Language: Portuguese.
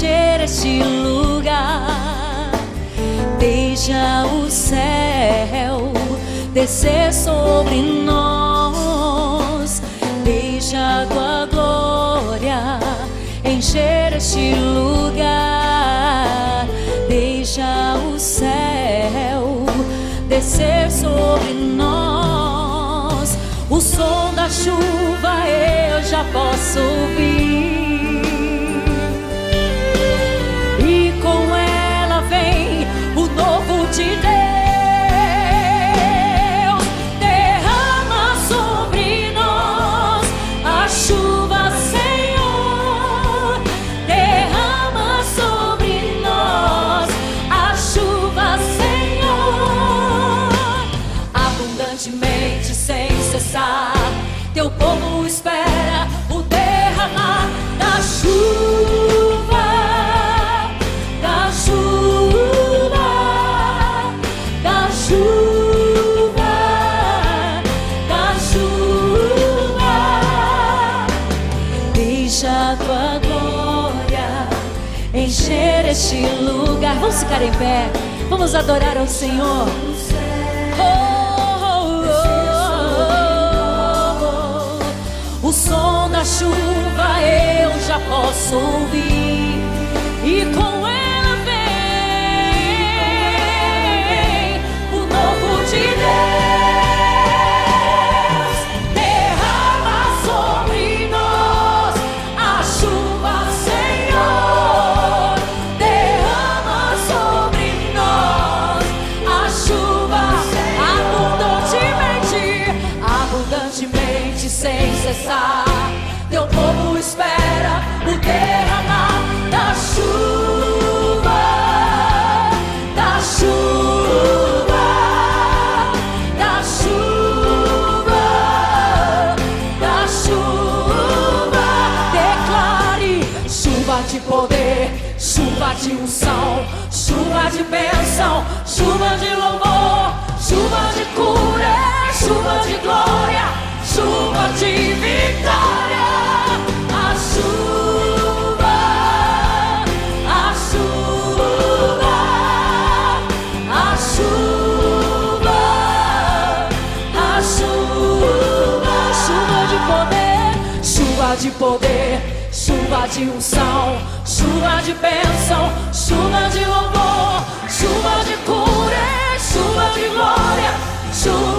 encher este lugar. Deixa o céu descer sobre nós. Deixa a tua glória encher este lugar. Deixa o céu descer sobre nós. O som da chuva eu já posso ouvir, e com ela vem o novo de Deus. Derrama sobre nós a chuva, Senhor. Derrama sobre nós a chuva, Senhor. Abundantemente, sem cessar, teu povo espera o derramar da chuva, da chuva, da chuva, da chuva. Deixa a tua glória encher este lugar. Vamos ficar em pé, vamos adorar ao Senhor. O som da chuva eu já posso ouvir, e com ela vem o novo de Deus. Derrama sobre nós a chuva, Senhor. Derrama sobre nós a chuva, abundantemente, sem cessar. Teu povo espera o derramar da chuva, da chuva, da chuva, da chuva. Declare chuva de poder, chuva de unção, chuva de bênção, chuva de louvor, chuva de cura, chuva de glória, chuva de vitória. A chuva, a chuva, a chuva, a chuva. Chuva de poder, chuva de unção, chuva de bênção, chuva de louvor, chuva de cura, chuva de glória, chuva